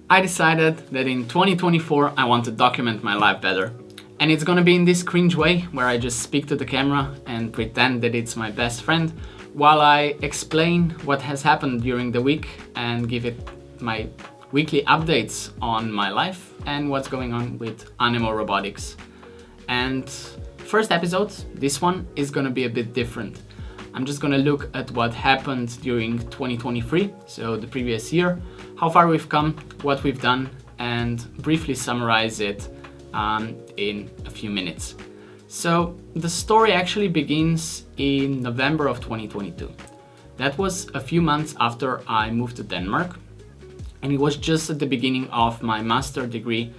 I decided that in 2024 I want to document my life better. And it's gonna be in this cringe way where I just speak to the camera and pretend that it's my best friend while I explain what has happened during the week and give it my weekly updates on my life and what's going on with Anemo Robotics. And first episode, this one, is gonna be a bit different. I'm just gonna look at what happened during 2023, so the previous year, how far we've come, what we've done, and briefly summarize it in a few minutes. So the story actually begins in November of 2022. That was a few months after I moved to Denmark, and it was just at the beginning of my master degree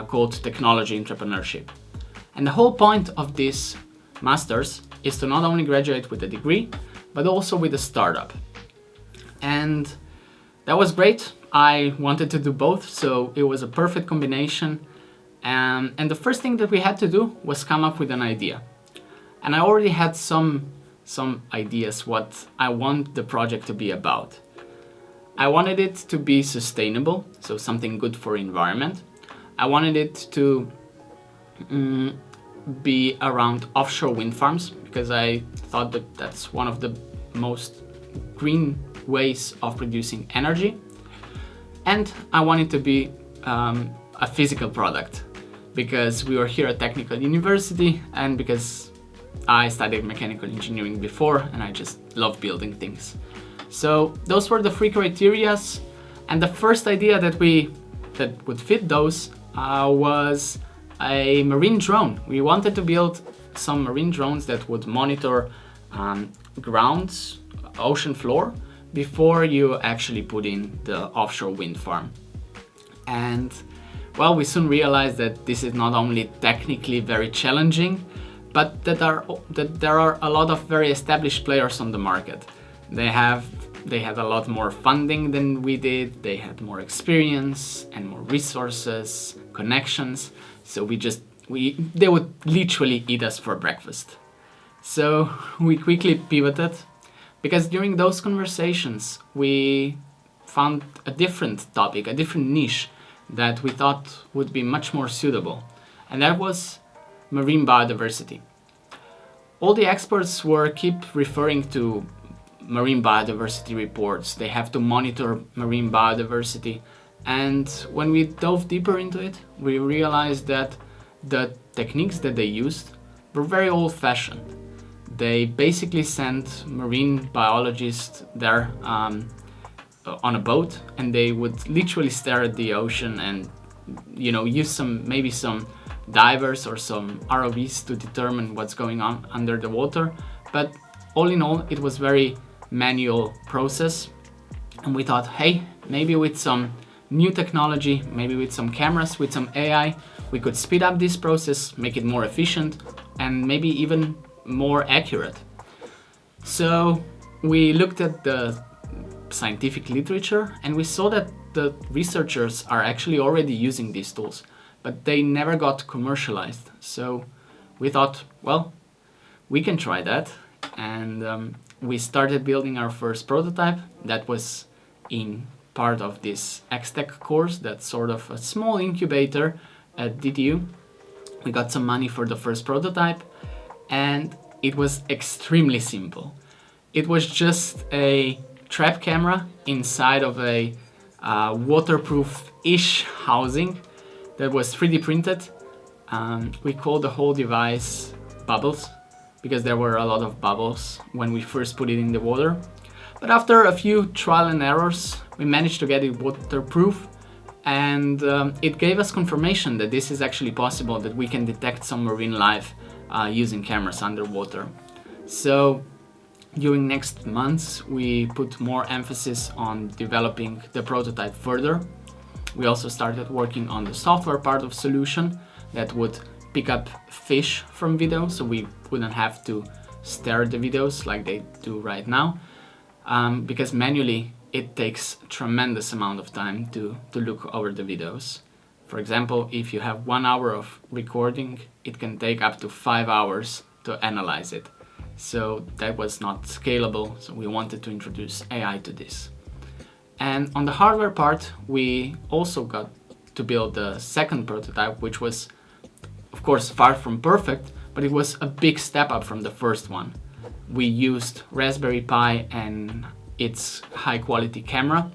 called Technology Entrepreneurship. And the whole point of this master's is to not only graduate with a degree, but also with a startup. And that was great. I wanted to do both, so it was a perfect combination. And the first thing that we had to do was come up with an idea. And I already had some ideas what I want the project to be about. I wanted it to be sustainable, so something good for environment. I wanted it to be around offshore wind farms, because I thought that that's one of the most green ways of producing energy. And I wanted to be a physical product, because we were here at Technical University and because I studied mechanical engineering before and I just love building things. So those were the three criterias, and the first idea that would fit those was a marine drone. We wanted to build some marine drones that would monitor grounds, ocean floor, before you actually put in the offshore wind farm. And well, we soon realized that this is not only technically very challenging, but that there are a lot of very established players on the market. They had a lot more funding than we did, they had more experience and more resources, connections, so they would literally eat us for breakfast. So we quickly pivoted, because during those conversations we found a different topic, a different niche that we thought would be much more suitable, and that was marine biodiversity. All the experts keep referring to marine biodiversity reports. They have to monitor marine biodiversity, and when we dove deeper into it, we realized that the techniques that they used were very old-fashioned. They basically sent marine biologists there on a boat, and they would literally stare at the ocean and use some divers or some ROVs to determine what's going on under the water. But all in all, it was very manual process, and we thought, hey, maybe with some new technology, maybe with some cameras, with some AI, we could speed up this process, make it more efficient, and maybe even more accurate. So we looked at the scientific literature, and we saw that the researchers are actually already using these tools, but they never got commercialized. So we thought, well, we can try that, and we started building our first prototype. That was in part of this X-Tech course, that's sort of a small incubator at DTU. We got some money for the first prototype, and it was extremely simple. It was just a trap camera inside of a waterproof-ish housing that was 3D printed. We called the whole device Bubbles, because there were a lot of bubbles when we first put it in the water. But after a few trial and errors, we managed to get it waterproof, and it gave us confirmation that this is actually possible, that we can detect some marine life using cameras underwater. So during next months, we put more emphasis on developing the prototype further. We also started working on the software part of solution that would pick up fish from video, so we wouldn't have to stare at the videos like they do right now, because manually it takes a tremendous amount of time to look over the videos. For example, if you have 1 hour of recording, it can take up to 5 hours to analyze it. So that was not scalable, so we wanted to introduce AI to this. And on the hardware part, we also got to build the second prototype, which was, of course, far from perfect, but it was a big step up from the first one. We used Raspberry Pi and its high quality camera.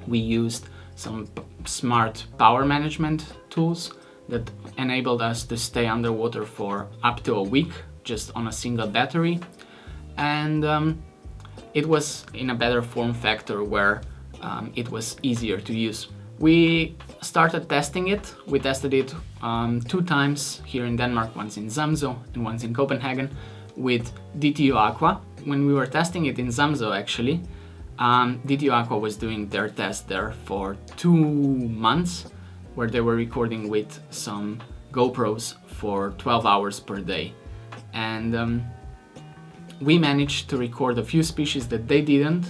We used some smart power management tools that enabled us to stay underwater for up to a week just on a single battery. And it was in a better form factor where it was easier to use. We started testing it. We tested it 2 times here in Denmark, once in Zamzo and once in Copenhagen with DTU Aqua. When we were testing it in Zamzo actually, DTU Aqua was doing their test there for 2 months where they were recording with some GoPros for 12 hours per day. And we managed to record a few species that they didn't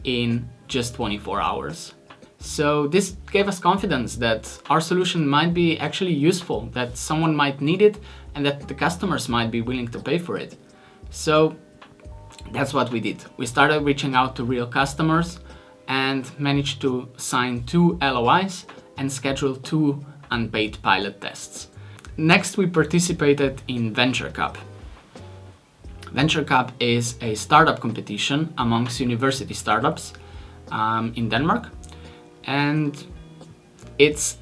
in just 24 hours. So this gave us confidence that our solution might be actually useful, that someone might need it, and that the customers might be willing to pay for it. So that's what we did. We started reaching out to real customers and managed to sign 2 LOIs and schedule 2 unpaid pilot tests. Next, we participated in Venture Cup. Venture Cup is a startup competition amongst university startups in Denmark, and it's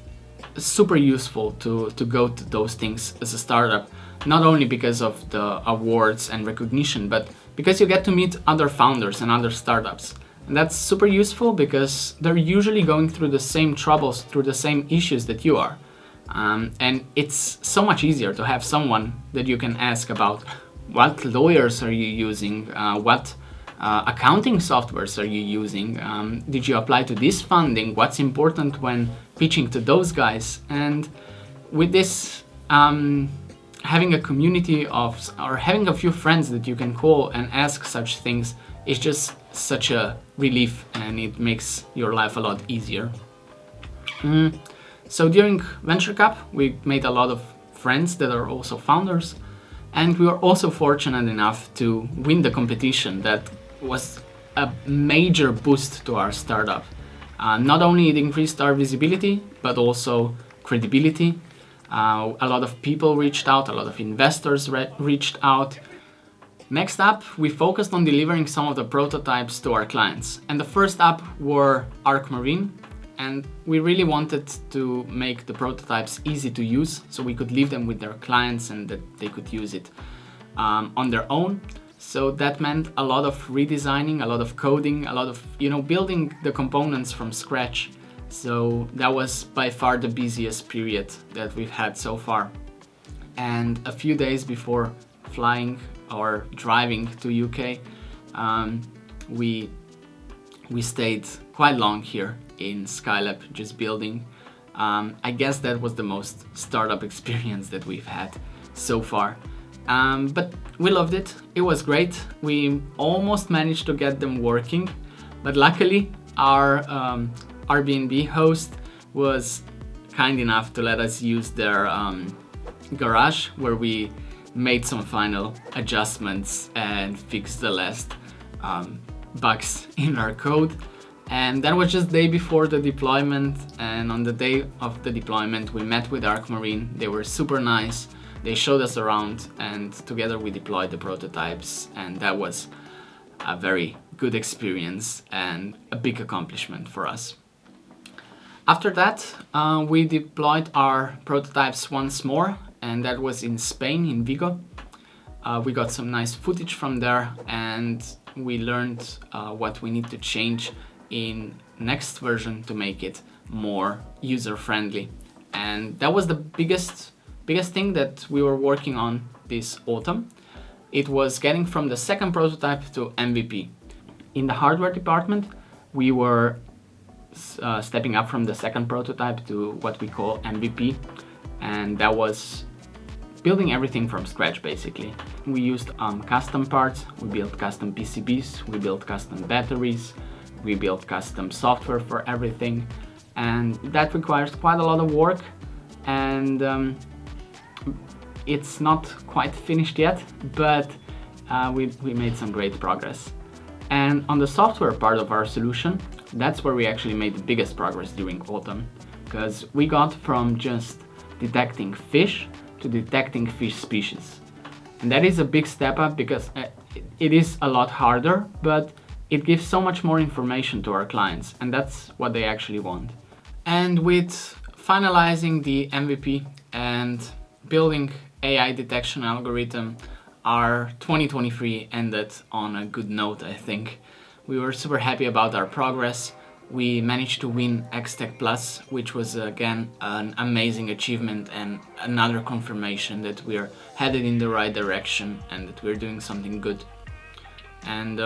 super useful to go to those things as a startup, not only because of the awards and recognition, but because you get to meet other founders and other startups. And that's super useful because they're usually going through the same troubles, through the same issues that you are. And it's so much easier to have someone that you can ask about what lawyers are you using, what accounting softwares are you using, did you apply to this funding, what's important when pitching to those guys. And with this, having a community of, or having a few friends that you can call and ask such things is just such a relief, and it makes your life a lot easier. So during Venture Cup, we made a lot of friends that are also founders, and we were also fortunate enough to win the competition. That was a major boost to our startup. Not only it increased our visibility, but also credibility. A lot of people reached out, a lot of investors reached out. Next up, we focused on delivering some of the prototypes to our clients. And the first up were Arc Marine. And we really wanted to make the prototypes easy to use, so we could leave them with their clients and that they could use it on their own. So that meant a lot of redesigning, a lot of coding, a lot of building the components from scratch. So that was by far the busiest period that we've had so far. And a few days before flying or driving to UK, we stayed quite long here in Skylab, just building. I guess that was the most startup experience that we've had so far. But we loved it. It was great. We almost managed to get them working, but luckily our Airbnb host was kind enough to let us use their garage, where we made some final adjustments and fixed the last bugs in our code. And that was just the day before the deployment, and on the day of the deployment we met with Arc Marine. They were super nice. They showed us around, and together we deployed the prototypes, and that was a very good experience and a big accomplishment for us. After that, we deployed our prototypes once more, and that was in Spain, in Vigo. We got some nice footage from there, and we learned what we need to change in next version to make it more user-friendly. And that was the biggest thing that we were working on this autumn. It was getting from the second prototype to MVP. In the hardware department, we were stepping up from the second prototype to what we call MVP, and that was building everything from scratch basically. We used custom parts, we built custom PCBs, we built custom batteries, we built custom software for everything, and that requires quite a lot of work, and it's not quite finished yet, but we made some great progress. And on the software part of our solution, That's where we actually made the biggest progress during autumn, because we got from just detecting fish to detecting fish species. And that is a big step up because it is a lot harder, but it gives so much more information to our clients, and that's what they actually want. And with finalizing the MVP and building AI detection algorithm, our 2023 ended on a good note, I think. We were super happy about our progress. We managed to win XTech Plus, which was again an amazing achievement and another confirmation that we're headed in the right direction and that we're doing something good. And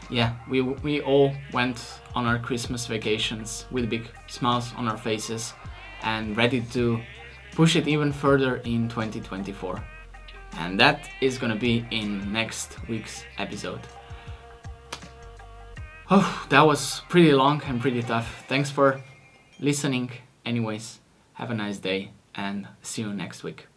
yeah, we all went on our Christmas vacations with big smiles on our faces and ready to push it even further in 2024. And that is gonna be in next week's episode. Oh, that was pretty long and pretty tough. Thanks for listening. Anyways, have a nice day and see you next week.